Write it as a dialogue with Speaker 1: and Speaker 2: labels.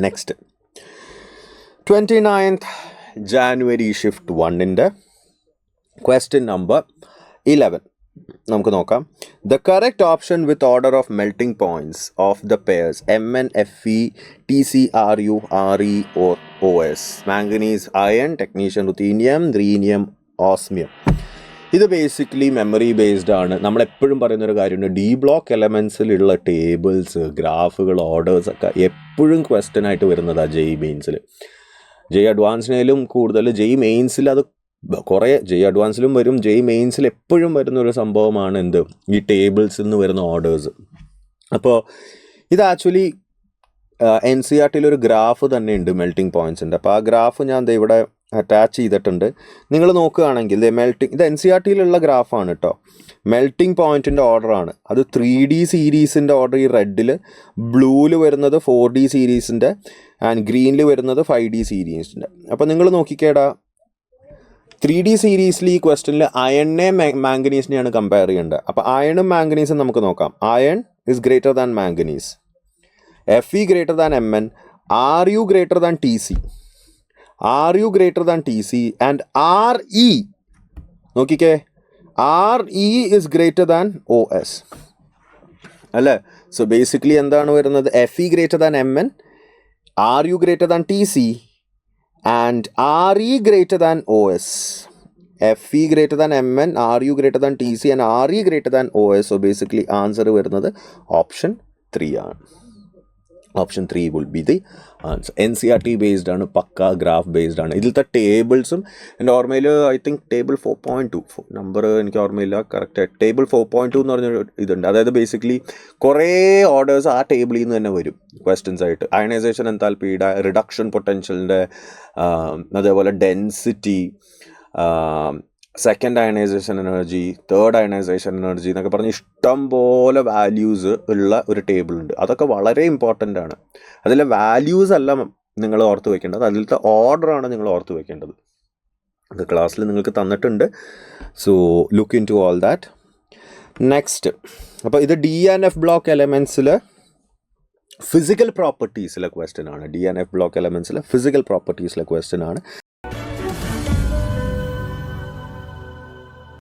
Speaker 1: Next 29th January shift 1-ൻ്റെ question number 11 നമുക്ക് നോക്കാം. The correct option with order of melting points of the pairs Mn, Fe, Tcru, Re or Os, manganese iron, technetium ruthenium, rhenium, osmium. ഇത് basically memory based ആണ്. നമ്മളെപ്പോഴും പറയുന്നൊരു കാര്യമുണ്ട്, D block എലമെൻസിലുള്ള tables, ഗ്രാഫുകൾ, orders ഒക്കെ എപ്പോഴും ക്വസ്റ്റ്യൻ ആയിട്ട് വരുന്നതാണ് ജെഇ മെയിൻസിൽ. ജെഇ അഡ്വാൻസിനേലും കൂടുതൽ ജെഇ മെയിൻസിൽ അത് കുറേ ജെഇ അഡ്വാൻസിലും വരും. ജെഇ മെയിൻസിൽ എപ്പോഴും വരുന്നൊരു സംഭവമാണ് എന്ത്, ഈ ടേബിൾസിൽ നിന്ന് വരുന്ന ഓർഡേഴ്സ്. അപ്പോൾ ഇത് ആക്ച്വലി NCERT-യിൽ ഒരു ഗ്രാഫ് തന്നെ ഉണ്ട് മെൽറ്റിംഗ് പോയിൻറ്റ്സിൻ്റെ. അപ്പോൾ ആ ഗ്രാഫ് ഞാൻ ഇവിടെ അറ്റാച്ച് ചെയ്തിട്ടുണ്ട്. നിങ്ങൾ നോക്കുകയാണെങ്കിൽ ഇത് NCERT-യിലുള്ള ഗ്രാഫാണ് കേട്ടോ. മെൽറ്റിംഗ് പോയിൻറ്റിൻ്റെ ഓർഡറാണ്. അത് 3D സീരീസിൻ്റെ ഓർഡർ ഈ റെഡിൽ, ബ്ലൂവിൽ വരുന്നത് 4D സീരീസിൻ്റെ, ആൻഡ് ഗ്രീനിൽ വരുന്നത് 5D സീരീസിൻ്റെ. അപ്പോൾ നിങ്ങൾ നോക്കിക്കേടാ, 3D സീരീസിൽ ഈ ക്വസ്റ്റ്യനിൽ അയണിനെ മാംഗനീസിനെയാണ് കമ്പയർ ചെയ്യേണ്ടത്. അപ്പോൾ അയണും മാംഗനീസും നമുക്ക് നോക്കാം. Iron is greater than manganese, Fe greater than Mn, Ru greater than Tc, Ru greater than Tc, and Re നോക്കിക്കേ, Re is greater than Os അല്ലേ. സോ ബേസിക്കലി എന്താണ് വരുന്നത്, Fe greater than Mn, Ru greater than Tc, and Re greater than Os. Fe greater than Mn, Ru greater than Tc, and Re greater than Os. So basically answer വരുന്നത് option 3 ആണ്. Option 3 will be the answer. NCERT based ആണ്, പക്ക graph based ആണ്. ഇതിലത്തെ ടേബിൾസും എൻ്റെ ഓർമ്മയിൽ I think table 4.2 number എനിക്ക് ഓർമ്മയില്ല correct. Table 4.2 എന്ന് പറഞ്ഞൊരു ഇതുണ്ട്. അതായത് ബേസിക്കലി കുറേ ഓർഡേഴ്സ് ആ ടേബിളിൽ നിന്ന് തന്നെ വരും ക്വസ്റ്റ്യൻസ് ആയിട്ട്. അയണൈസേഷൻ എൻതാൽപ്പി, റിഡക്ഷൻ പൊട്ടൻഷ്യലിൻ്റെ, അതേപോലെ density, second ionisation energy, third ionisation energy എന്നൊക്കെ പറഞ്ഞ് ഇഷ്ടം പോലെ വാല്യൂസ് ഉള്ള ഒരു ടേബിൾ ഉണ്ട്. അതൊക്കെ വളരെ ഇമ്പോർട്ടൻ്റ് ആണ്. അതിലെ വാല്യൂസ് അല്ല നിങ്ങൾ ഓർത്ത് വെക്കേണ്ടത്, അതിലത്തെ ഓർഡറാണ് നിങ്ങൾ ഓർത്ത് വെക്കേണ്ടത്. അത് ക്ലാസ്സിൽ നിങ്ങൾക്ക് തന്നിട്ടുണ്ട്. So look into all that. Next, അപ്പോൾ ഇത് DNF ബ്ലോക്ക് എലമെൻസിൽ ഫിസിക്കൽ പ്രോപ്പർട്ടീസിലെ ക്വസ്റ്റ്യൻ ആണ്. DNF ബ്ലോക്ക് എലമെൻസിലെ ഫിസിക്കൽ പ്രോപ്പർട്ടീസിലെ ക്വസ്റ്റ്യൻ ആണ്.